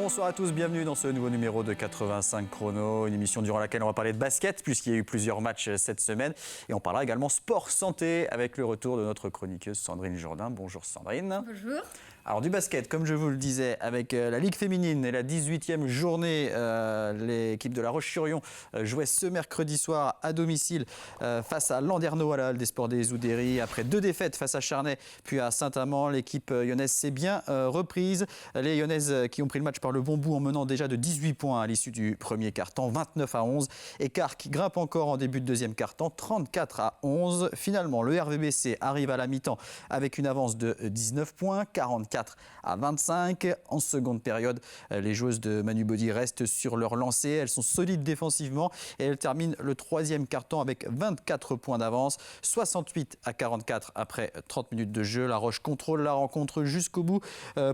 Bonsoir à tous, bienvenue dans ce nouveau numéro de 85 Chrono, une émission durant laquelle on va parler de basket puisqu'il y a eu plusieurs matchs cette semaine et on parlera également sport santé avec le retour de notre chroniqueuse Sandrine Jourdain. Bonjour Sandrine. Bonjour. Alors du basket, comme je vous le disais, avec la Ligue féminine et la 18e journée, l'équipe de La Roche-sur-Yon jouait ce mercredi soir à domicile face à Landerneau à la Halle des Sports des Oudéry. Après 2 défaites face à Charnay puis à Saint-Amand, l'équipe lyonnaise s'est bien reprise. Les Lyonnaises qui ont pris le match par le bon bout en menant déjà de 18 points à l'issue du premier quart-temps, 29-11. Écart qui grimpe encore en début de deuxième quart-temps, 34-11. Finalement, le RVBC arrive à la mi-temps avec une avance de 19 points, 44-25. En seconde période, les joueuses de Manu Body restent sur leur lancée. Elles sont solides défensivement et elles terminent le troisième quart-temps avec 24 points d'avance, 68-44 après 30 minutes de jeu. La Roche contrôle la rencontre jusqu'au bout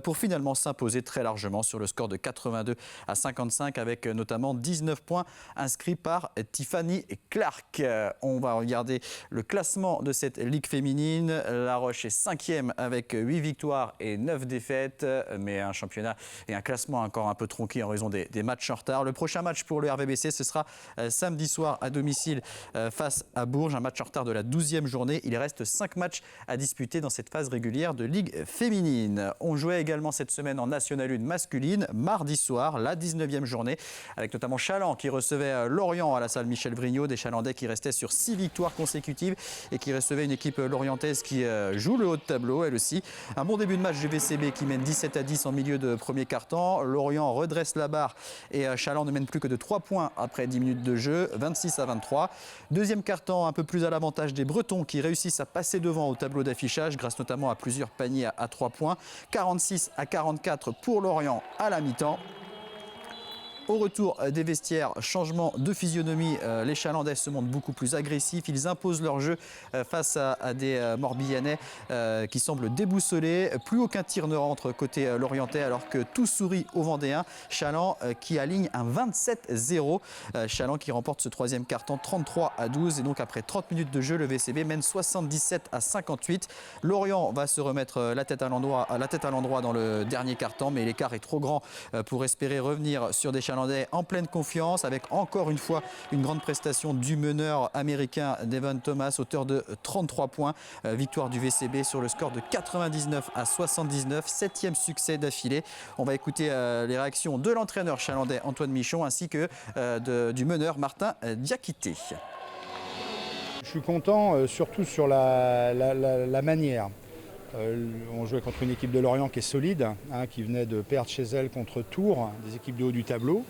pour finalement s'imposer très largement sur le score de 82-55 avec notamment 19 points inscrits par Tiffany Clark. On va regarder le classement de cette Ligue féminine. La Roche est 5e avec 8 victoires et 9 défaites, mais un championnat et un classement encore un peu tronqué en raison des matchs en retard. Le prochain match pour le RVBC, ce sera samedi soir à domicile face à Bourges, un match en retard de la 12e journée. Il reste 5 matchs à disputer dans cette phase régulière de Ligue féminine. On jouait également cette semaine en National 1 masculine, mardi soir, la 19e journée, avec notamment Chaland qui recevait Lorient à la salle Michel Vrignot, des Chalandais qui restaient sur 6 victoires consécutives et qui recevaient une équipe lorientaise qui joue le haut de tableau, elle aussi. Un bon début de match du VCB qui mène 17-10 en milieu de premier quart-temps. Lorient redresse la barre et Chaland ne mène plus que de 3 points après 10 minutes de jeu, 26-23. Deuxième quart-temps, un peu plus à l'avantage des Bretons qui réussissent à passer devant au tableau d'affichage grâce notamment à plusieurs paniers à 3 points. 46-44 pour Lorient à la mi-temps. Au retour des vestiaires, changement de physionomie, les Chalandais se montrent beaucoup plus agressifs. Ils imposent leur jeu face à des Morbihanais qui semblent déboussolés. Plus aucun tir ne rentre côté lorientais alors que tout sourit aux Vendéens. Chaland qui aligne un 27-0. Chaland qui remporte ce troisième quart-temps 33-12. Et donc après 30 minutes de jeu, le VCB mène 77-58. Lorient va se remettre la tête à l'endroit dans le dernier quart-temps, mais l'écart est trop grand pour espérer revenir sur des Chalandais en pleine confiance avec encore une fois une grande prestation du meneur américain Devon Thomas, auteur de 33 points. Victoire du VCB sur le score de 99-79, 7e succès d'affilée. On va écouter les réactions de l'entraîneur chalandais Antoine Michon ainsi que du meneur Martin Diakité. Je suis content surtout sur la manière. On jouait contre une équipe de Lorient qui est solide, qui venait de perdre chez elle contre Tours, des équipes de haut du tableau.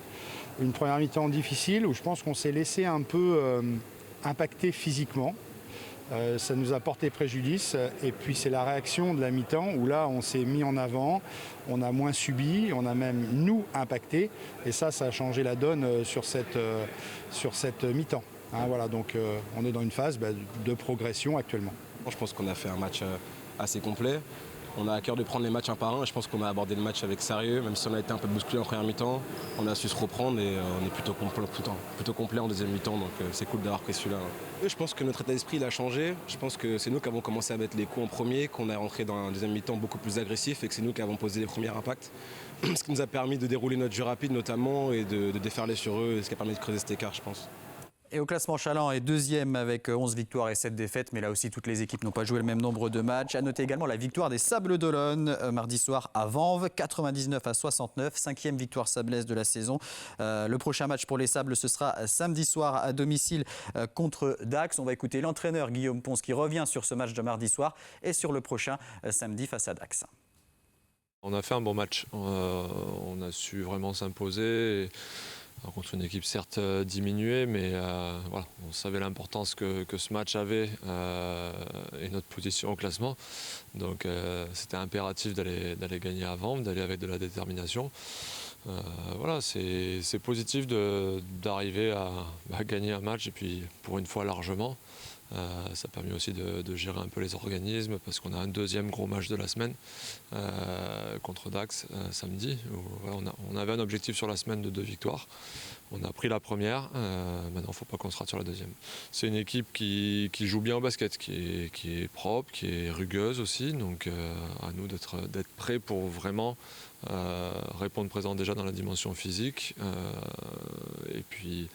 Une première mi-temps difficile où je pense qu'on s'est laissé un peu impacter physiquement. Ça nous a porté préjudice et puis c'est la réaction de la mi-temps où là on s'est mis en avant, on a moins subi, on a même nous impacté et ça a changé la donne sur cette mi-temps. Voilà, donc on est dans une phase de progression actuellement. Je pense qu'on a fait un match assez complet. On a à cœur de prendre les matchs un par un. Je pense qu'on a abordé le match avec sérieux, même si on a été un peu bousculé en première mi-temps. On a su se reprendre et on est plutôt complet en deuxième mi-temps, donc c'est cool d'avoir pris celui-là. Je pense que notre état d'esprit il a changé. Je pense que c'est nous qui avons commencé à mettre les coups en premier, qu'on est rentré dans un deuxième mi-temps beaucoup plus agressif et que c'est nous qui avons posé les premiers impacts. Ce qui nous a permis de dérouler notre jeu rapide notamment et de déferler sur eux, et ce qui a permis de creuser cet écart, je pense. Et au classement, Chaland est 2e avec 11 victoires et 7 défaites. Mais là aussi, toutes les équipes n'ont pas joué le même nombre de matchs. À noter également la victoire des Sables d'Olonne mardi soir à Vanves, 99-69. 5e victoire sablaise de la saison. Le prochain match pour les Sables, ce sera samedi soir à domicile contre Dax. On va écouter l'entraîneur Guillaume Ponce qui revient sur ce match de mardi soir et sur le prochain samedi face à Dax. On a fait un bon match. On a su vraiment s'imposer. Contre une équipe certes diminuée, mais voilà, on savait l'importance que ce match avait et notre position au classement. Donc c'était impératif d'aller gagner à Vanves, d'aller avec de la détermination. Voilà, c'est positif d'arriver à gagner un match et puis pour une fois largement. Ça permet aussi de gérer un peu les organismes parce qu'on a un deuxième gros match de la semaine contre Dax samedi. Où, on avait un objectif sur la semaine de 2 victoires. On a pris la première, maintenant il ne faut pas qu'on se rate sur la deuxième. C'est une équipe qui joue bien au basket, qui est propre, qui est rugueuse aussi, donc à nous d'être prêts pour vraiment répondre présent déjà dans la dimension physique. Et puis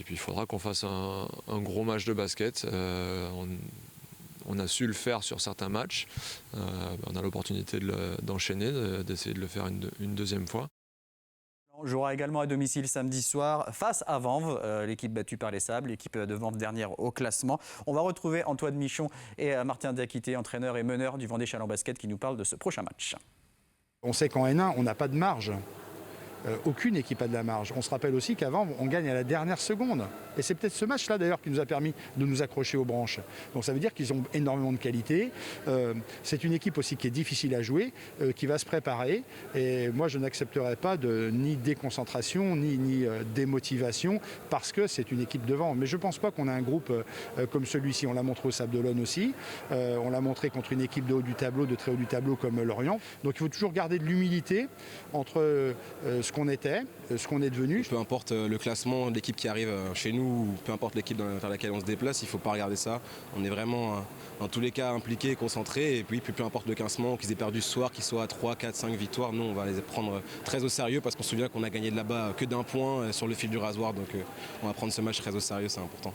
il faudra qu'on fasse un gros match de basket. On a su le faire sur certains matchs. On a l'opportunité d'enchaîner, d'essayer de le faire une deuxième fois. On jouera également à domicile samedi soir face à Vanves, l'équipe battue par les Sables, l'équipe de Vanves dernière au classement. On va retrouver Antoine Michon et Martin Diakité, entraîneur et meneur du Vendée Chalon Basket, qui nous parlent de ce prochain match. On sait qu'en N1, on n'a pas de marge. Aucune équipe a de la marge. On se rappelle aussi qu'avant, on gagne à la dernière seconde. Et c'est peut-être ce match-là d'ailleurs qui nous a permis de nous accrocher aux branches. Donc ça veut dire qu'ils ont énormément de qualité. C'est une équipe aussi qui est difficile à jouer, qui va se préparer. Et moi, je n'accepterai pas ni déconcentration, ni démotivation, parce que c'est une équipe devant. Mais je ne pense pas qu'on a un groupe comme celui-ci. On l'a montré au Sable d'Olonne aussi. On l'a montré contre une équipe de haut du tableau, de très haut du tableau comme Lorient. Donc il faut toujours garder de l'humilité entre ce qu'on était, ce qu'on est devenu. Peu importe le classement de l'équipe qui arrive chez nous, ou peu importe l'équipe vers laquelle on se déplace, il ne faut pas regarder ça. On est vraiment, dans tous les cas, impliqués, concentrés. Et puis peu importe le classement, qu'ils aient perdu ce soir, qu'ils soient à 3, 4, 5 victoires, nous, on va les prendre très au sérieux parce qu'on se souvient qu'on a gagné de là-bas que d'un point sur le fil du rasoir. Donc on va prendre ce match très au sérieux, c'est important.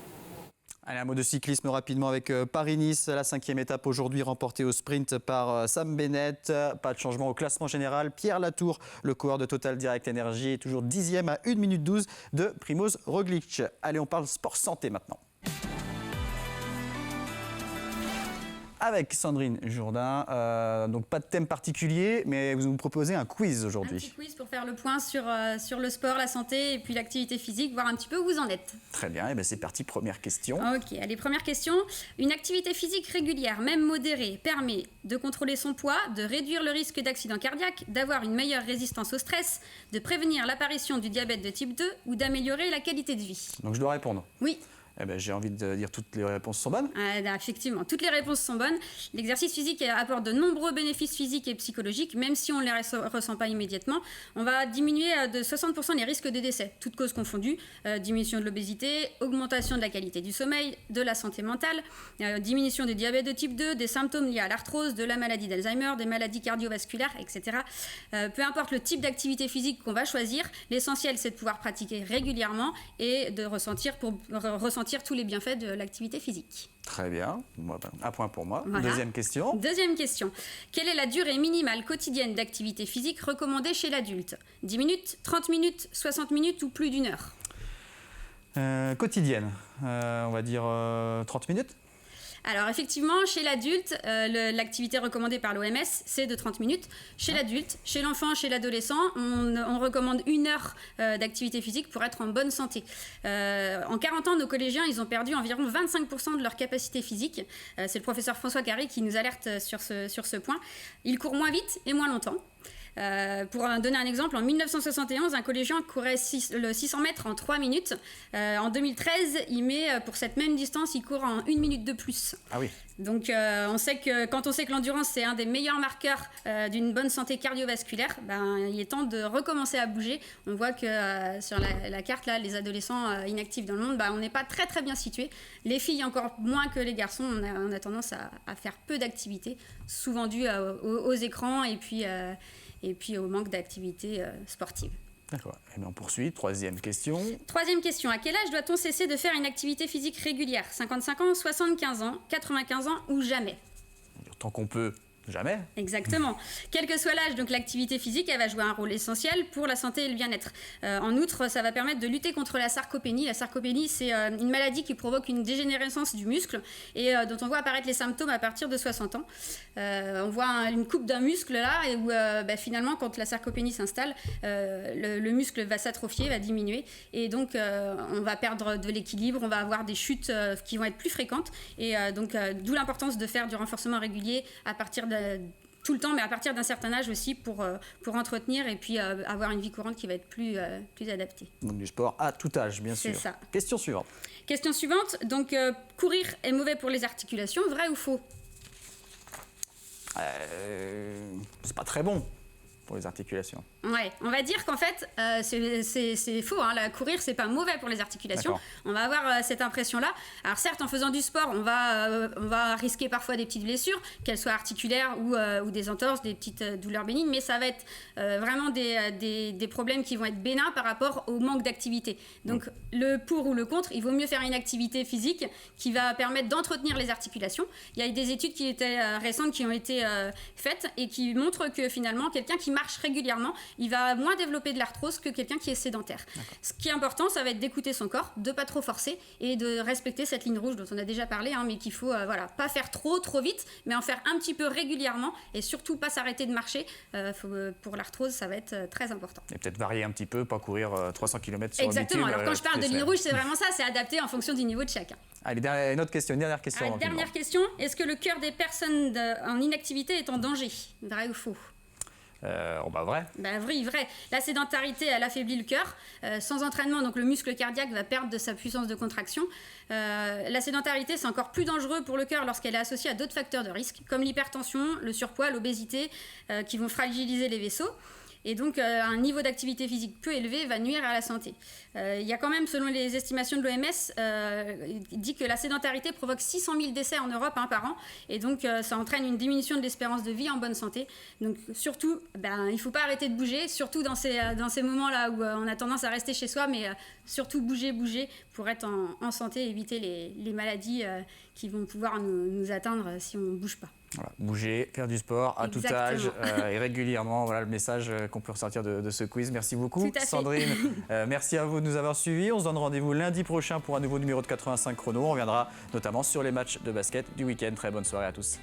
Allez, un mot de cyclisme rapidement avec Paris-Nice, la 5e étape aujourd'hui remportée au sprint par Sam Bennett. Pas de changement au classement général. Pierre Latour, le coureur de Total Direct Energy, est toujours 10e à 1 minute 12 de Primoz Roglic. Allez, on parle sport santé maintenant. Avec Sandrine Jourdain, donc pas de thème particulier, mais vous nous proposez un quiz aujourd'hui. Un petit quiz pour faire le point sur le sport, la santé et puis l'activité physique, voir un petit peu où vous en êtes. Très bien, et bien c'est parti, première question. Ok, allez, première question. Une activité physique régulière, même modérée, permet de contrôler son poids, de réduire le risque d'accident cardiaque, d'avoir une meilleure résistance au stress, de prévenir l'apparition du diabète de type 2 ou d'améliorer la qualité de vie. Donc je dois répondre. Oui. Eh ben, j'ai envie de dire toutes les réponses sont bonnes. Effectivement, toutes les réponses sont bonnes. L'exercice physique apporte de nombreux bénéfices physiques et psychologiques, même si on ne les ressent pas immédiatement. On va diminuer de 60% les risques de décès, toutes causes confondues. Diminution de l'obésité, augmentation de la qualité du sommeil, de la santé mentale, diminution du diabète de type 2, des symptômes liés à l'arthrose, de la maladie d'Alzheimer, des maladies cardiovasculaires, etc. Peu importe le type d'activité physique qu'on va choisir, l'essentiel c'est de pouvoir pratiquer régulièrement et de ressentir tous les bienfaits de l'activité physique. Très bien, un point pour moi. Voilà. Deuxième question. Deuxième question. Quelle est la durée minimale quotidienne d'activité physique recommandée chez l'adulte ? 10 minutes, 30 minutes, 60 minutes ou plus d'1 heure ? Quotidienne, on va dire 30 minutes. Alors effectivement, chez l'adulte, l'activité recommandée par l'OMS, c'est de 30 minutes. Chez l'adulte, chez l'enfant, chez l'adolescent, on recommande 1 heure d'activité physique pour être en bonne santé. En 40 ans, nos collégiens, ils ont perdu environ 25% de leur capacité physique. C'est le professeur François Carré qui nous alerte sur ce point. Ils courent moins vite et moins longtemps. Pour donner un exemple, en 1971, un collégien courait le 600 mètres en 3 minutes. En 2013, pour cette même distance, il court en 1 minute de plus. Ah oui. Donc quand on sait que l'endurance c'est un des meilleurs marqueurs d'une bonne santé cardiovasculaire, il est temps de recommencer à bouger. On voit que sur la carte là, les adolescents inactifs dans le monde, on n'est pas très très bien situés. Les filles encore moins que les garçons, on a tendance à faire peu d'activités, souvent dû aux écrans et puis au manque d'activité sportive. D'accord. Et bien on poursuit. Troisième question. Troisième question. À quel âge doit-on cesser de faire une activité physique régulière ? 55 ans, 75 ans, 95 ans ou jamais ? Tant qu'on peut. Jamais. Exactement. Quel que soit l'âge, donc l'activité physique, elle va jouer un rôle essentiel pour la santé et le bien-être. En outre, ça va permettre de lutter contre la sarcopénie. La sarcopénie, c'est une maladie qui provoque une dégénérescence du muscle et dont on voit apparaître les symptômes à partir de 60 ans. On voit une coupe d'un muscle là, et où finalement, quand la sarcopénie s'installe, le muscle va s'atrophier, va diminuer, et donc on va perdre de l'équilibre, on va avoir des chutes qui vont être plus fréquentes, et donc d'où l'importance de faire du renforcement régulier à partir de tout le temps, mais à partir d'un certain âge aussi pour entretenir et puis avoir une vie courante qui va être plus adaptée. Donc du sport à tout âge, bien sûr. C'est ça. Question suivante. Question suivante, donc courir est mauvais pour les articulations, vrai ou faux? C'est pas très bon pour les articulations. Ouais, on va dire qu'en fait, c'est faux. Hein. Courir, c'est pas mauvais pour les articulations. D'accord. On va avoir cette impression-là. Alors certes, en faisant du sport, on va risquer parfois des petites blessures, qu'elles soient articulaires ou des entorses, des petites douleurs bénignes, mais ça va être vraiment des problèmes qui vont être bénins par rapport au manque d'activité. Donc le pour ou le contre, il vaut mieux faire une activité physique qui va permettre d'entretenir les articulations. Il y a des études qui étaient récentes qui ont été faites et qui montrent que finalement, quelqu'un qui marche régulièrement, il va moins développer de l'arthrose que quelqu'un qui est sédentaire. Ce qui est important, ça va être d'écouter son corps, de pas trop forcer et de respecter cette ligne rouge dont on a déjà parlé, hein, mais qu'il faut pas faire trop vite, mais en faire un petit peu régulièrement et surtout pas s'arrêter de marcher. Pour l'arthrose, ça va être très important. Et peut-être varier un petit peu, pas courir 300 km sur Exactement. le bitume. Alors quand je parle de ligne rouge, c'est vraiment ça, c'est adapté en fonction du niveau de chacun. Allez, une autre question, une dernière question. Allez, dernière question, est-ce que le cœur des personnes en inactivité est en danger? Vrai ou faux? Vrai. Vrai. La sédentarité, elle affaiblit le cœur. Sans entraînement, donc le muscle cardiaque va perdre de sa puissance de contraction. La sédentarité, c'est encore plus dangereux pour le cœur lorsqu'elle est associée à d'autres facteurs de risque, comme l'hypertension, le surpoids, l'obésité, qui vont fragiliser les vaisseaux. Et donc, un niveau d'activité physique peu élevé va nuire à la santé. Il y a quand même, selon les estimations de l'OMS, il dit que la sédentarité provoque 600 000 décès en Europe par an. Et donc, ça entraîne une diminution de l'espérance de vie en bonne santé. Donc, surtout, il ne faut pas arrêter de bouger, surtout dans ces moments-là où on a tendance à rester chez soi, mais surtout bouger pour être en santé et éviter les maladies qui vont pouvoir nous atteindre si on ne bouge pas. Voilà, bouger, faire du sport à tout âge et régulièrement. Voilà le message qu'on peut ressortir de ce quiz. Merci beaucoup, Sandrine. Merci à vous de nous avoir suivis. On se donne rendez-vous lundi prochain pour un nouveau numéro de 85 chrono. On reviendra notamment sur les matchs de basket du week-end. Très bonne soirée à tous.